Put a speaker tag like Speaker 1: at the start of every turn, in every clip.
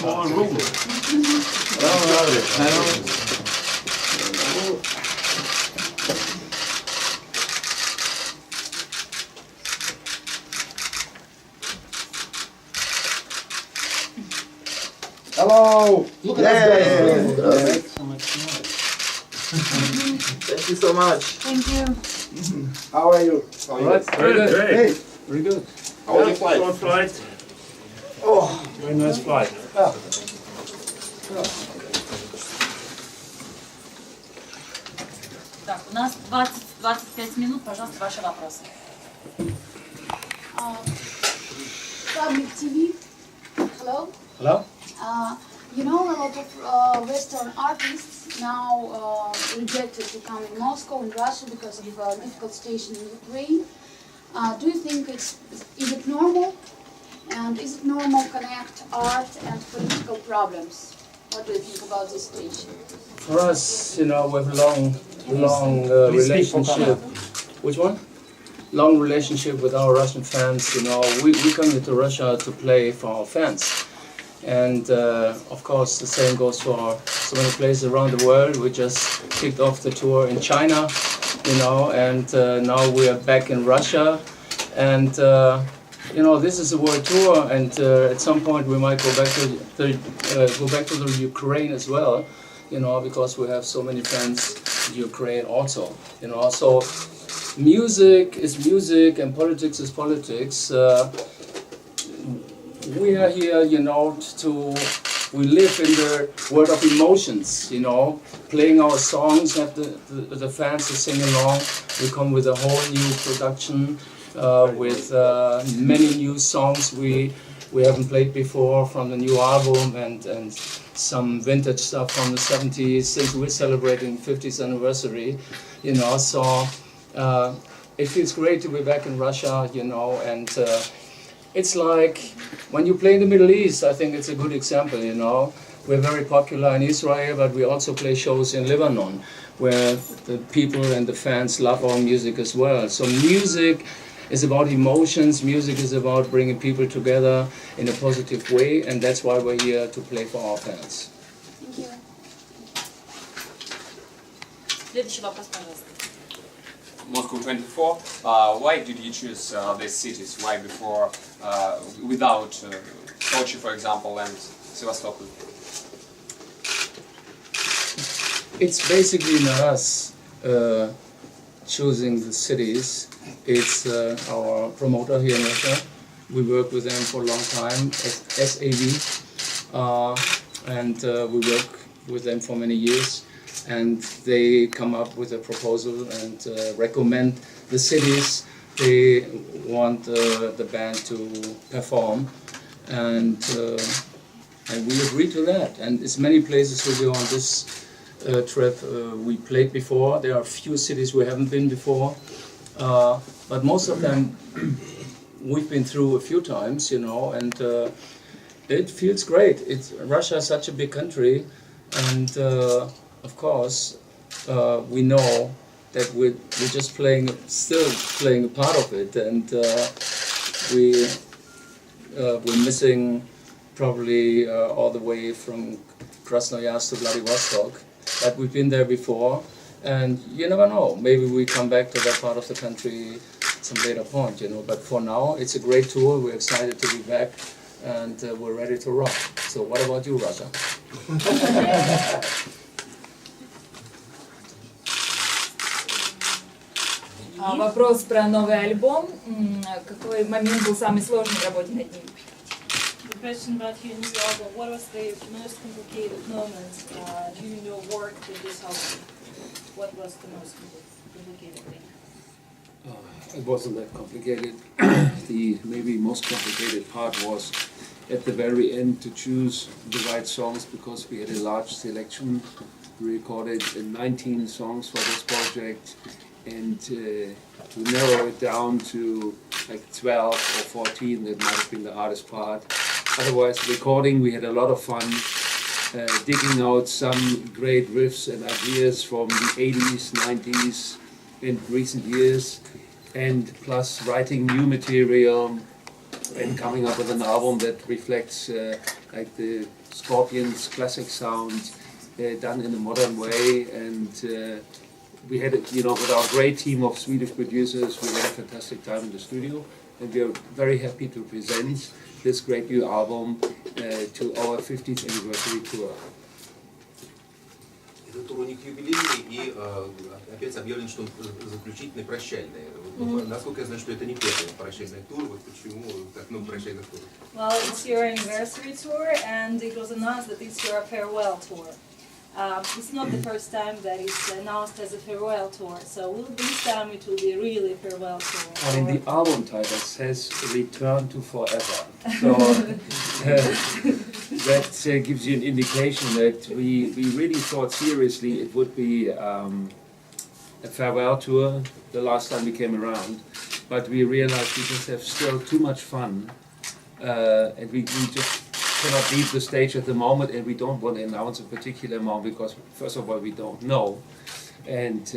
Speaker 1: small room.
Speaker 2: Hello!
Speaker 1: Look at us, guys.
Speaker 3: Thank you so much.
Speaker 4: Thank you.
Speaker 2: How are you?
Speaker 3: How are you?
Speaker 1: Right, very good.
Speaker 2: Hey!
Speaker 1: Very good.
Speaker 3: How was your flight?
Speaker 1: Short flight.
Speaker 2: Oh!
Speaker 1: Very nice flight.
Speaker 4: Так, у нас 20-25 минут, пожалуйста, ваши вопросы.
Speaker 5: Public TV. Hello.
Speaker 1: Hello?
Speaker 5: You know, a lot of Western artists now rejected to come in Moscow and Russia because of difficult situation in Ukraine. Do you think is it normal? And is it normal to connect art and political problems? What do you think about this situation?
Speaker 1: For us, you know, we have a long relationship. Which one? Long relationship with our Russian fans. You know, we come here to Russia to play for our fans. And of course, the same goes for so many places around the world. We just kicked off the tour in China, you know, and now we are back in Russia. And you know, this is a world tour, and at some point we might go back to the Ukraine as well, you know, because we have so many fans in Ukraine also, you know. So music is music and politics is politics. We are here, you know, we live in the world of emotions, you know, playing our songs, have the fans to sing along. We come with a whole new production, with many new songs we haven't played before from the new album, and some vintage stuff from the 70s, since we're celebrating 50th anniversary, you know. So it feels great to be back in Russia, you know, and it's like when you play in the Middle East, I think it's a good example, you know. We're very popular in Israel, but we also play shows in Lebanon, where the people and the fans love our music as well. So music is about emotions, music is about bringing people together in a positive way, and that's why we're here to play for our fans.
Speaker 5: Thank you.
Speaker 4: Следующий вопрос, пожалуйста.
Speaker 6: Moscow 24. Why did you choose these cities? Why before, without Sochi, for example, and Sevastopol?
Speaker 1: It's basically not us choosing the cities. It's our promoter here in Russia. We work with them for a long time, SAV, and we work with them for many years. And they come up with a proposal and recommend the cities they want the band to perform, and we agree to that. And it's many places we go on this trip we played before. There are a few cities we haven't been before, but most of them we've been through a few times, you know, and it feels great. Russia is such a big country, and of course, we know that we're just still playing a part of it, and we're missing probably all the way from Krasnoyarsk to Vladivostok. But we've been there before, and you never know. Maybe we come back to that part of the country at some later point, you know. But for now, it's a great tour. We're excited to be back, and we're ready to rock. So, what about you, Russia?
Speaker 7: Вопрос про новый альбом. Какой момент был самый сложный в работе над ним?
Speaker 8: The question about your new album, what was the most complicated moment during your work with this album? What was the most complicated thing?
Speaker 9: It wasn't that complicated. The maybe most complicated part was at the very end to choose the right songs, because we had a large selection. We recorded 19 songs for this project, and to narrow it down to like 12 or 14, that might have been the hardest part. Otherwise, recording, we had a lot of fun digging out some great riffs and ideas from the 80s, 90s, and recent years, and plus writing new material and coming up with an album that reflects like the Scorpions classic sound done in a modern way, and we had, with our great team of Swedish producers, we had a fantastic time in the studio, and we are very happy to present this great new album to our 50th anniversary tour.
Speaker 10: Этот тур у них юбилейный и опять объявлен, что заключительный прощальный. Насколько я знаю, что это не первый прощальный тур, вот почему так много прощальных туров?
Speaker 8: Well, it's your anniversary tour, and it was announced that it's your farewell tour. It's not the first time that it's announced as a farewell tour, so this time it will be really a farewell tour.
Speaker 9: Well, in the album title says "Return to Forever," so that gives you an indication that we really thought seriously it would be a farewell tour the last time we came around, but we realized we just have still too much fun, and we just cannot leave the stage at the moment, and we don't want to announce a particular amount because, first of all, we don't know, and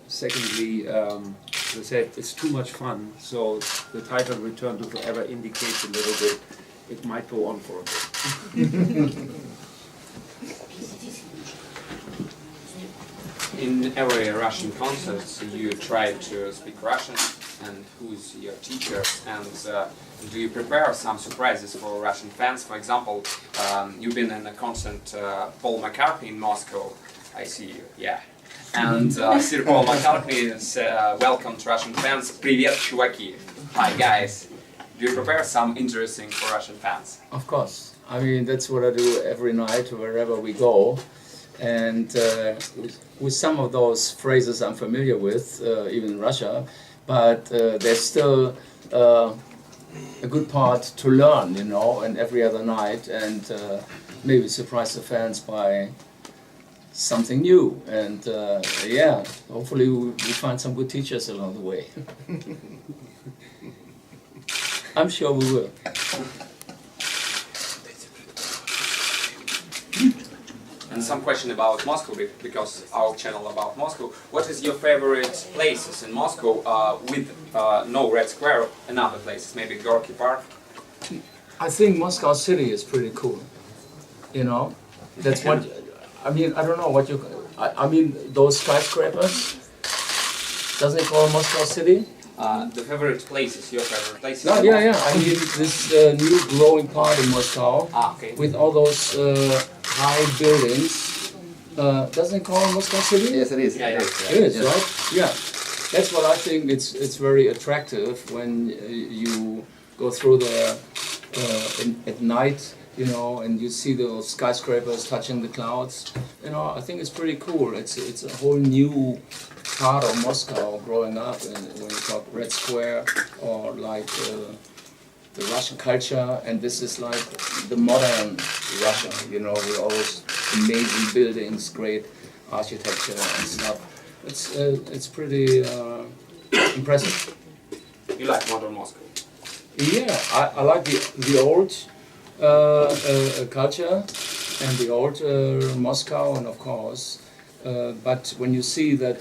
Speaker 9: secondly, as I said, it's too much fun. So the title "Return to Forever" indicates a little bit it might go on for a bit.
Speaker 6: In every Russian concert, you try to speak Russian, and who's your teacher? And do you prepare some surprises for Russian fans? For example, you've been in a concert Paul McCartney in Moscow. I see you, yeah. And Sir Paul McCartney welcomed Russian fans. Привет, чуваки. Hi guys. Do you prepare some interesting for Russian fans?
Speaker 1: Of course. I mean, that's what I do every night wherever we go. And with some of those phrases I'm familiar with, even in Russia, but there's still a good part to learn, and every other night, and maybe surprise the fans by something new. And yeah, hopefully we find some good teachers along the way. I'm sure we will.
Speaker 6: And some question about Moscow, because our channel about Moscow. What is your favorite places in Moscow with no Red Square, and other places, maybe Gorky Park?
Speaker 1: I think Moscow City is pretty cool. That's what, I mean, I don't know what you, I mean, those skyscrapers, doesn't it call Moscow City?
Speaker 6: The favorite places, your favorite places?
Speaker 1: No, yeah, I mean, this new growing part in Moscow,
Speaker 6: Okay.
Speaker 1: with all those high buildings, doesn't it call Moscow City?
Speaker 3: Yes, it is.
Speaker 6: Yeah, yeah.
Speaker 1: It is, right? Yeah. That's what I think it's very attractive when you go through there at night, and you see those skyscrapers touching the clouds. I think it's pretty cool. It's a whole new part of Moscow growing up, and when you talk Red Square or like the Russian culture, and this is like the modern Russia, with all those amazing buildings, great architecture and stuff. It's pretty impressive.
Speaker 6: You like modern Moscow?
Speaker 1: Yeah, I like the old culture and the old Moscow, and of course, but when you see that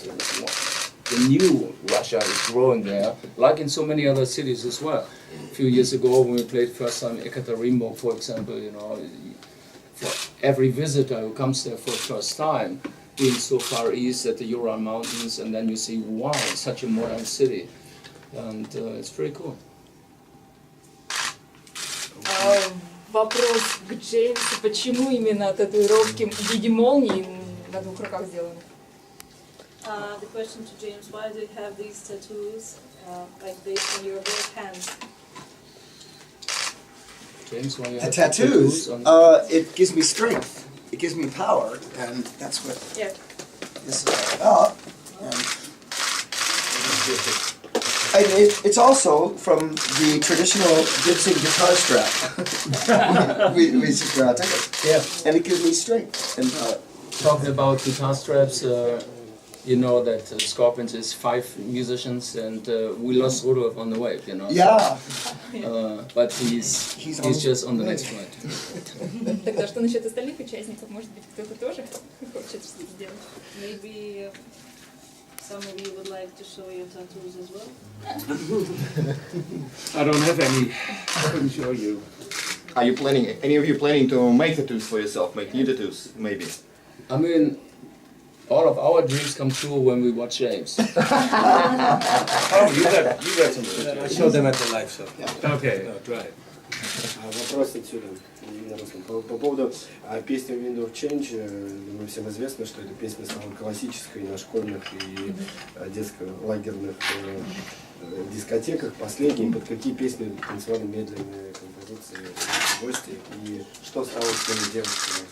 Speaker 1: the new Russia is growing there, like in so many other cities as well. A few years ago, when we played first time in Ekaterinburg, for example, for every visitor who comes there for the first time, being so far east at the Ural Mountains, and then you see, wow, it's such a modern city, and it's pretty cool.
Speaker 7: Вопрос к Джеймсу, почему именно татуировки в виде молнии на двух руках сделаны?
Speaker 8: The question to James: why do you have these tattoos like this on your both hands?
Speaker 1: James, why you
Speaker 2: The
Speaker 1: have
Speaker 2: tattoos,
Speaker 1: on
Speaker 2: it gives me strength. It gives me power, and that's what
Speaker 8: Yeah.
Speaker 2: this is all about. And it's also from the traditional Gibson guitar strap. we took it.
Speaker 1: Yeah.
Speaker 2: And it gives me strength and power.
Speaker 1: Talking about guitar straps, you know that Scorpions is 5 musicians, and we lost Rudolf on the way,
Speaker 2: Yeah.
Speaker 1: But he's just on the next flight.
Speaker 7: Тогда что насчет остальных участников? Может быть, кто-то тоже хочет что-то сделать?
Speaker 8: Maybe some of you would like to show your tattoos as well.
Speaker 9: I don't have any. I couldn't show you.
Speaker 2: Are you planning, any of you planning to make tattoos for yourself, make new tattoos, maybe?
Speaker 1: I mean, all of our dreams come true when we watch James.
Speaker 9: Oh, you got some
Speaker 11: I showed them at the live show.
Speaker 9: Okay, right.
Speaker 11: Вопрос отсюда. По поводу песни Wind of Change, думаю, всем известно, что эта песня стала классической на школьных и детско-лагерных дискотеках. Последние, под какие песни танцевали медленные композиции гости и что стало с теми девушками?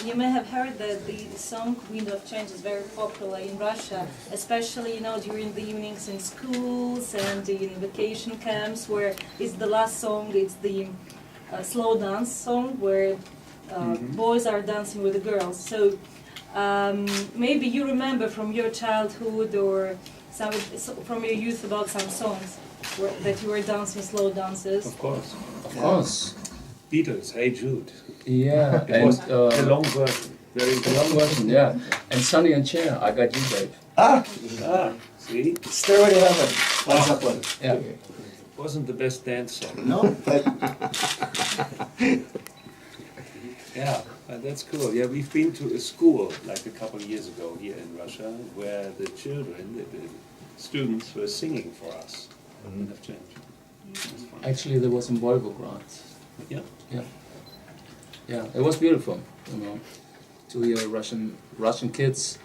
Speaker 8: You may have heard that the song Wind of Change is very popular in Russia, especially during the evenings in schools and in vacation camps, where it's the last song, it's the slow dance song where boys are dancing with the girls. So maybe you remember from your childhood or from your youth about some songs that you were dancing slow dances.
Speaker 9: Of course.
Speaker 1: Of course.
Speaker 9: Beatles, Hey Jude.
Speaker 1: Yeah,
Speaker 9: It was the long version. Very
Speaker 1: the long version, yeah. And Sonny and Cher, I Got You, Babe.
Speaker 9: See?
Speaker 2: Stairway to Heaven, Led Zeppelin.
Speaker 1: Yeah.
Speaker 9: Wasn't the best dance song.
Speaker 2: No?
Speaker 9: Yeah, that's cool. Yeah, we've been to a school like a couple of years ago here in Russia where the children, the students were singing for us. Wind of Change.
Speaker 1: Actually, there was in Volgograd.
Speaker 9: Yeah.
Speaker 1: Yeah. Yeah, it was beautiful, to hear Russian kids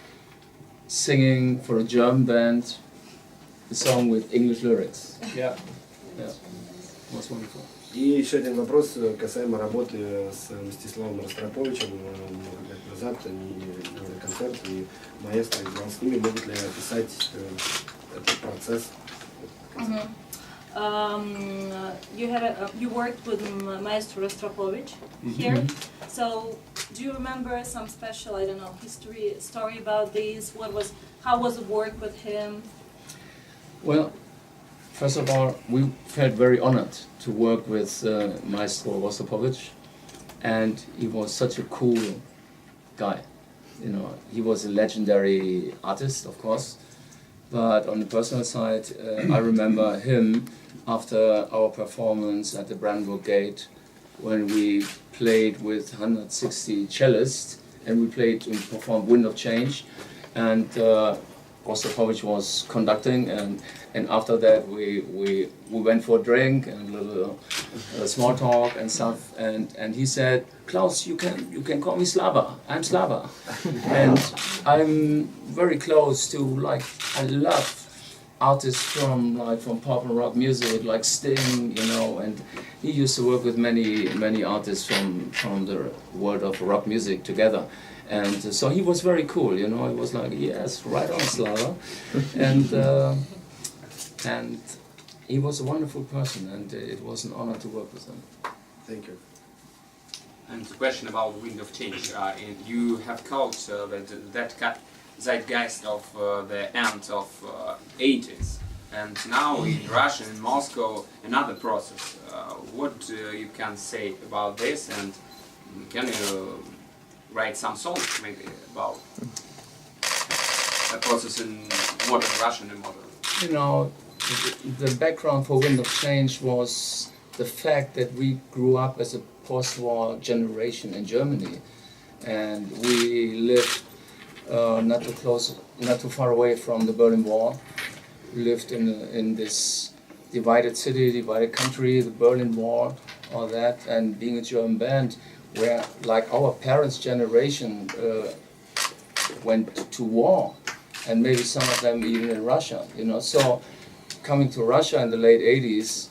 Speaker 1: singing for a German band a song with English lyrics.
Speaker 9: Yeah.
Speaker 1: Yeah, it was wonderful.
Speaker 11: И еще один вопрос касаемо работы с Мстиславом Ростроповичем много лет назад. Они делали концерт, и маэстро играл с ними. Могут ли описать этот процесс?
Speaker 8: You worked with Maestro Rostropovich here. So, do you remember some special, I don't know, story about this? How was the work with him?
Speaker 1: Well, first of all, we felt very honored to work with Maestro Rostropovich, and he was such a cool guy. He was a legendary artist, of course, but on the personal side, I remember him after our performance at the Brandenburg Gate when we played with 160 cellists and we performed Wind of Change, and Rostropovich was conducting, and after that we went for a drink and a little small talk and stuff, and he said, Klaus, you can call me Slava. I'm Slava, and I'm very close to I love artists from pop and rock music like Sting, and he used to work with many artists from the world of rock music together. And so he was very cool, He was like, yes, right on, Slava. And he was a wonderful person, and it was an honor to work with him.
Speaker 11: Thank you.
Speaker 6: And the question about Wind of Change, you have called that zeitgeist of the end of 80s, and now in Russia, in Moscow, another process. What you can say about this, and can you write some songs maybe about a process in modern Russian and modern?
Speaker 1: The background for Wind of Change was the fact that we grew up as a post-war generation in Germany, and we lived not too far away from the Berlin Wall. We lived in this divided city, divided country, the Berlin Wall, all that, and being a German band, where like our parents' generation went to war, and maybe some of them even in Russia, So coming to Russia in the late 80s,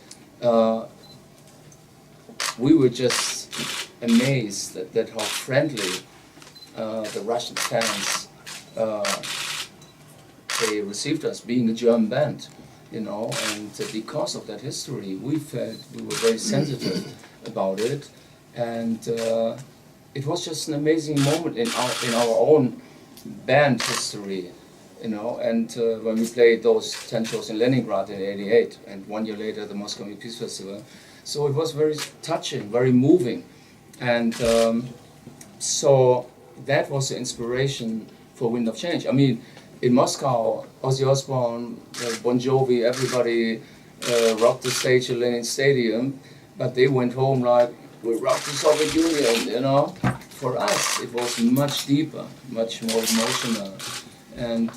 Speaker 1: we were just amazed that how friendly the Russian fans they received us, being a German band, and because of that history, we felt we were very sensitive about it, and it was just an amazing moment in our own band history, and when we played those 10 shows in Leningrad in '88, and 1 year later the Moscow Peace Festival, so it was very touching, very moving, and so that was the inspiration for Wind of Change. I mean, in Moscow, Ozzy Osbourne, Bon Jovi, everybody rocked the stage at Lenin Stadium, but they went home like, we rocked the Soviet Union, you know. For us, it was much deeper, much more emotional, and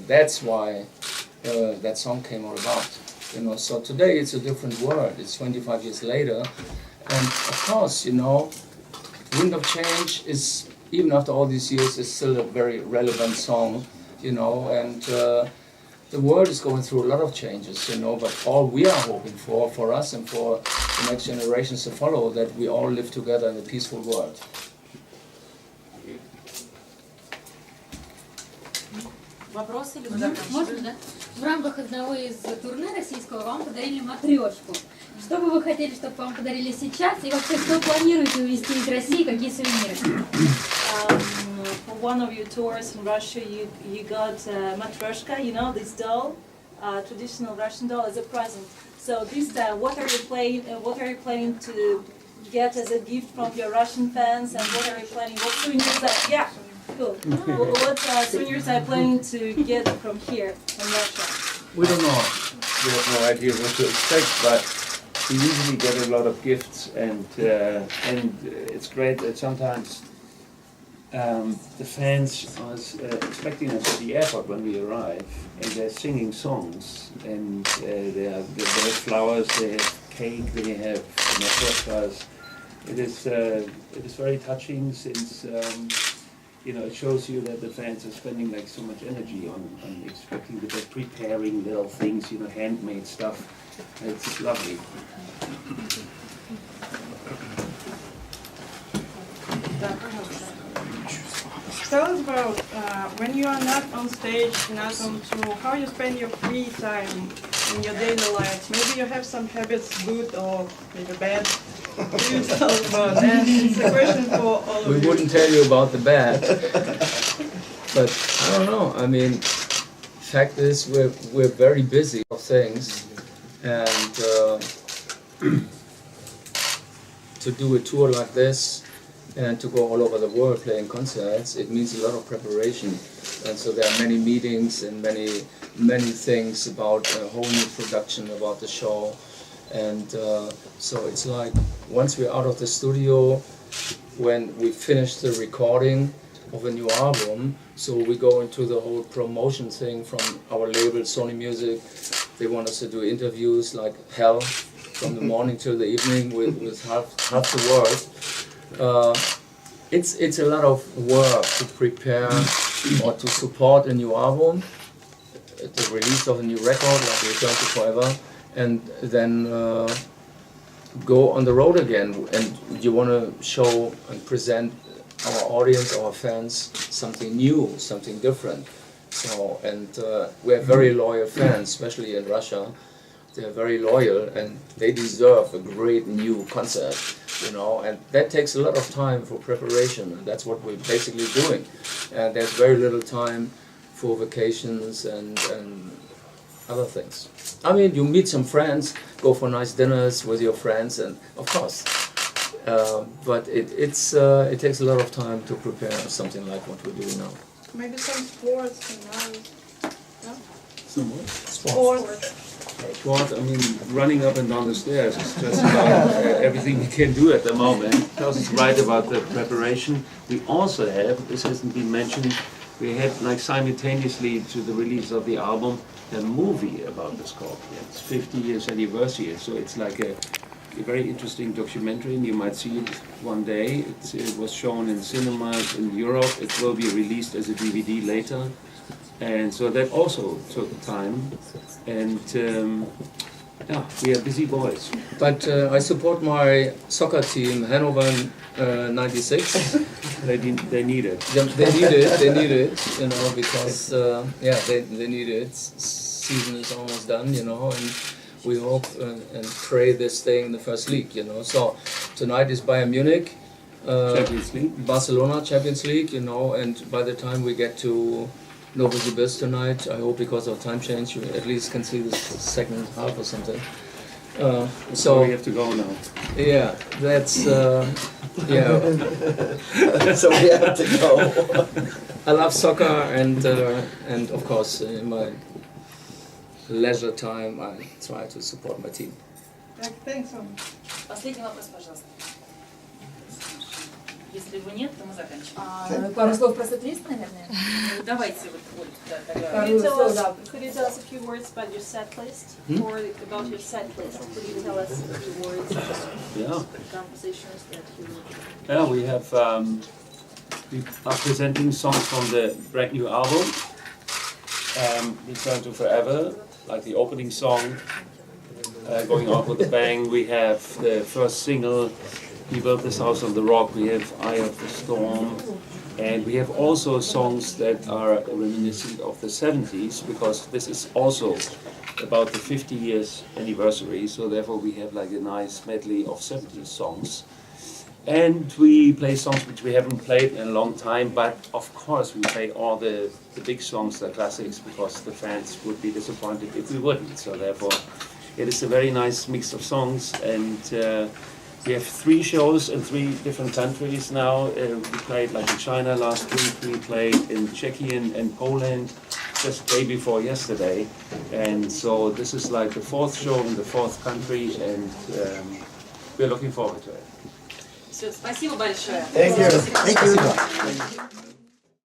Speaker 1: that's why that song came all about. You know, so today it's a different world. It's 25 years later, and of course, you know, Wind of Change is, even after all these years, is still a very relevant song. You know, and the world is going through a lot of changes. You know, but all we are hoping for us and for the next generations to follow, that we all live together in a peaceful world.
Speaker 4: Вопросы, Люда? Можно, да? В рамках одного из турне российского вам подарили матрешку. Что бы вы хотели, чтобы вам подарили сейчас? И вообще, что планируете увезти из России? Какие сувениры?
Speaker 8: For one of your tours in Russia, you got matryoshka, you know, this doll, traditional Russian doll, as a present. So this, what are you planning to get as a gift from your Russian fans, and what are you planning? What souvenirs are? Yeah, cool. What souvenirs are you planning to get from here, from Russia?
Speaker 9: We don't know. We have no idea what to expect, but we usually get a lot of gifts, and it's great that sometimes the fans are expecting us at the airport when we arrive, and they're singing songs, and they have flowers, they have cake, they have matryoshkas. It is very touching, since you know, it shows you that the fans are spending like so much energy on expecting that they're preparing little things, you know, handmade stuff. It's lovely.
Speaker 12: Tell us about when you are not on stage, not on tour, how you spend your free time in your daily life. Maybe you have some habits, good or maybe bad. Do you tell us about that? It's a question for all of you.
Speaker 1: We wouldn't tell you about the bad, but I don't know. I mean, fact is, we're very busy with things, and to do a tour like this and to go all over the world playing concerts, it means a lot of preparation. And so there are many meetings and many things about a whole new production, about the show. And so it's like, once we're out of the studio, when we finish the recording of a new album, so we go into the whole promotion thing from our label, Sony Music. They want us to do interviews like hell, from the morning till the evening with half the world. It's a lot of work to prepare or to support a new album, the release of a new record like Return to Forever, and then go on the road again. And you want to show and present our audience, our fans, something new, something different. So, and we have very loyal fans, especially in Russia. They're very loyal, and they deserve a great new concert, you know, and that takes a lot of time for preparation, and that's what we're basically doing. And there's very little time for vacations and other things. I mean, you meet some friends, go for nice dinners with your friends, and of course, but it takes a lot of time to prepare something like what we're doing now.
Speaker 12: Maybe some sports and no?
Speaker 9: Some what?
Speaker 12: Sports.
Speaker 9: Sport, I mean, running up and down the stairs is just about everything we can do at the moment. Klaus is right about the preparation. We also have, this hasn't been mentioned, we had like simultaneously to the release of the album, a movie about the Scorpions, 50 years anniversary. So it's like a very interesting documentary, and you might see it one day. It was shown in cinemas in Europe. It will be released as a DVD later. And so that also took time, and yeah, we are busy boys.
Speaker 1: But I support my soccer team, Hannover 96.
Speaker 9: They need it.
Speaker 1: They need it, you know, because yeah, they need it. Season is almost done, you know, and we hope and pray they stay in the first league, you know. So tonight is Bayern Munich,
Speaker 9: Champions League,
Speaker 1: Barcelona Champions League, you know, and by the time we get to Novosibirsk tonight, I hope because of time change, you at least can see the second half or something.
Speaker 9: So we have to go now.
Speaker 1: Yeah, that's yeah.
Speaker 2: So we have to go.
Speaker 1: I love soccer, and of course in my leisure time I try to support my team.
Speaker 12: Thanks so much.
Speaker 13: Последний вопрос, пожалуйста. Если его нет, то мы заканчиваем.
Speaker 7: Пару слов про сет-лист, наверное.
Speaker 13: Давайте вот, да, тогда.
Speaker 7: Пару
Speaker 12: Could you tell
Speaker 7: слов,
Speaker 12: us,
Speaker 7: да.
Speaker 12: could you tell us a few words about your set list? Or about your set list? Could you tell us a few words,
Speaker 9: Yeah.
Speaker 12: compositions that you...
Speaker 9: Yeah, we have we are presenting songs from the brand new album, Return to Forever, like the opening song, going out with a bang. We have the first single, We Built This House on the Rock. We have Eye of the Storm, and we have also songs that are reminiscent of the 70s, because this is also about the 50 years anniversary. So therefore, we have like a nice medley of 70s songs. And we play songs which we haven't played in a long time, but of course we play all the big songs, the classics, because the fans would be disappointed if we wouldn't. So therefore, it is a very nice mix of songs, and we have 3 shows in 3 different countries now. We played like in China last week, we played in Czechia and Poland just day before yesterday, and so this is like the 4th show in the 4th country, and we're looking forward to it.
Speaker 13: Все, спасибо большое.
Speaker 2: Thank you. Thank you.